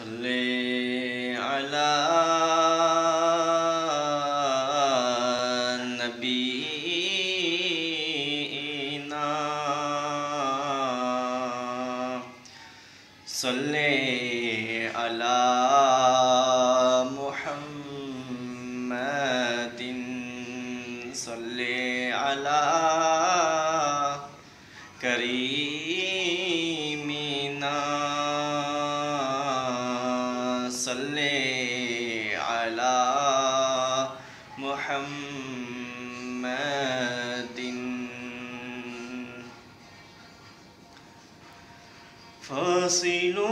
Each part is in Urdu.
صلی علی نبینا صلی علی محمد صلی علی کریمنا صلی علی محمد فاصلوں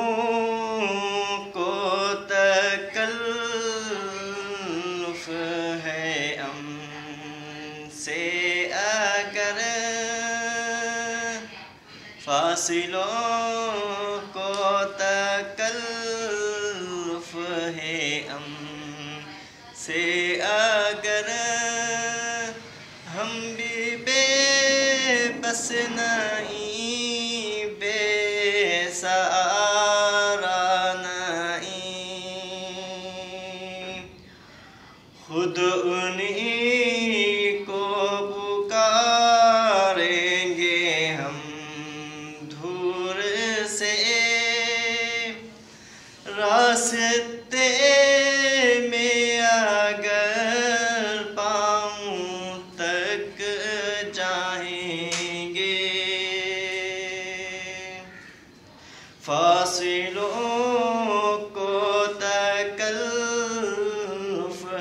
کو تکلف ہے ہم سے اگر فاصلوں کو تکلف ہے ہم سے اگر ہم بھی بے بس نہیں بے سہارا نہیں خود انہی کو پکاریں گے ہم دور سے راستے میں اگر پاؤں تک جائیں گے فاصلوں کو تکلف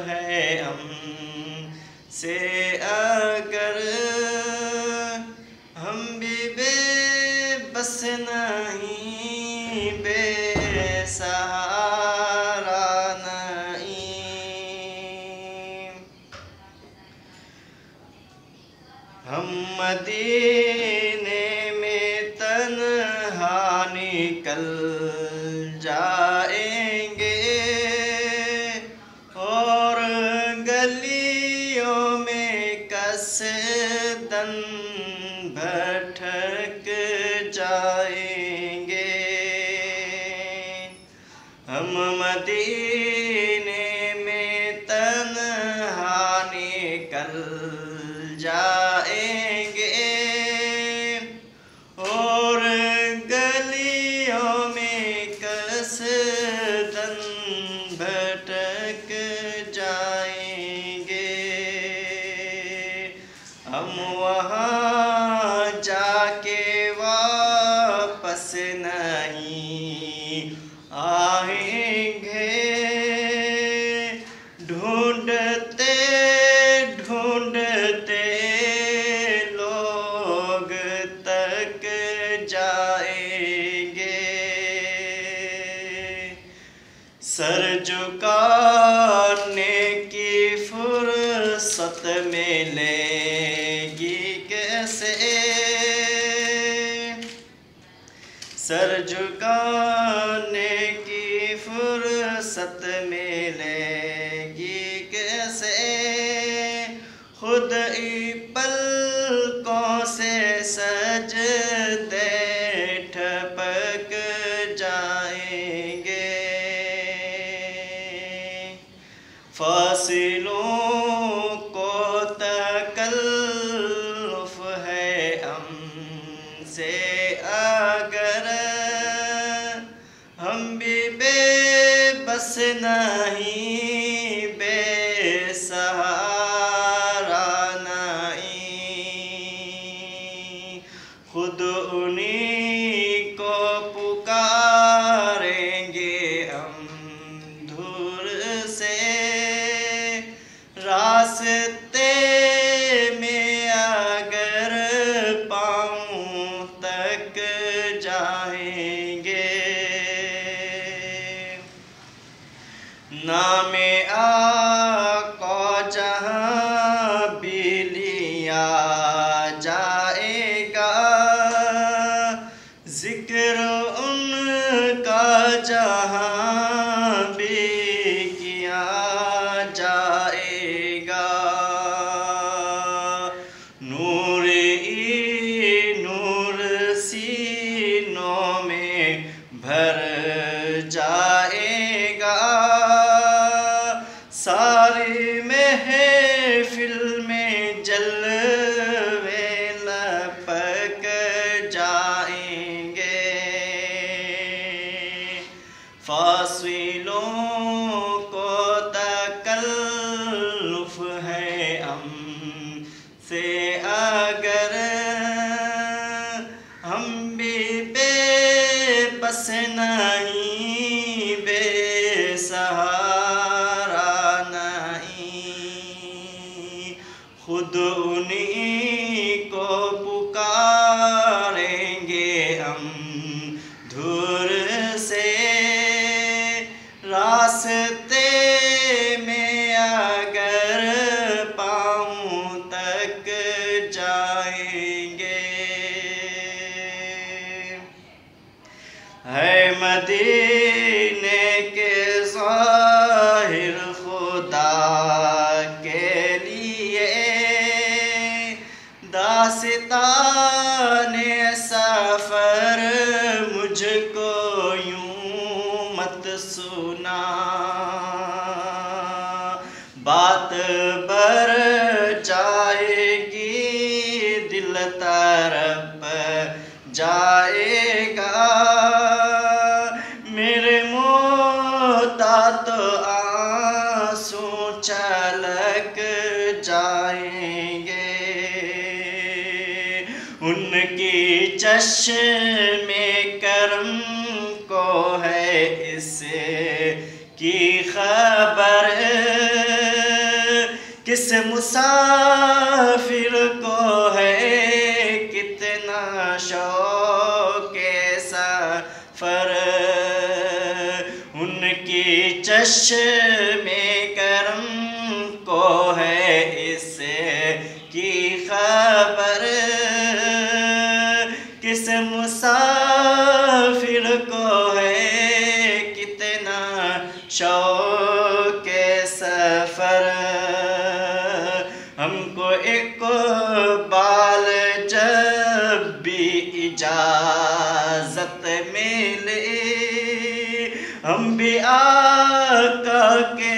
ہے ہم سے اگر ہم بھی بے بس نہیں بے سہارا نہیں ہم مدینے میں تنہا نکل جائیں گے اور گلیوں میں قصداً بھٹک جائیں گے ہم مدینے میں تنہا نکل جائیں گے اور گلیوں میں قصداً بھٹک جائیں گے ہم وہاں جا کے واپس نہیں آئیں گے ڈھونڈتے ڈھونڈتے لوگ تک جائیں گے سر جھکانے کی فرصت ملے گی کیسے سر جھکانے کی فرصت ملے گی کیسے خود ہی پلکوں سے سجدے ٹھپک جائیں گے فاصلوں کو تکلف ہے ہم سے اگر ہم بھی بے بس نہیں بے سہارا نہیں خود انہی کو پکاریں گے ہم دور سے راستے میں اگر پاؤں تک جائیں گے نام آقا جہاں بھی لیا جائے گا ذکر ان کا جہاں بھی کیا جائے گا نور ہی نور سینوں میں بھر جائے فاصلوں کو تکلف ہے ہم سے اگر ہم بھی بے بس نہیں، بے سہارا نہیں، خود انہی کو پکاریں گے ہم دور سے راستے میں اگر پاؤں تک جائیں گے۔ ہے مدینے کے ظاہر خدا کے لیے داستان سفر مجھ کو یوں مت سنا، بات بر جائے گی دل تڑپ جائے گا، میرے محتاط آنسو چھلک جائیں گے، ان کی چشم کرم کو ہے اس کی خبر، کس مسافر کو ہے کتنا شوق سفر، ان کی چشم کرم کو ہے اس کی خبر، کس مسافر کو ہے کتنا شوق سفر، ہم کو اقبال جب بھی اجازت ملے، ہم بھی آقا کے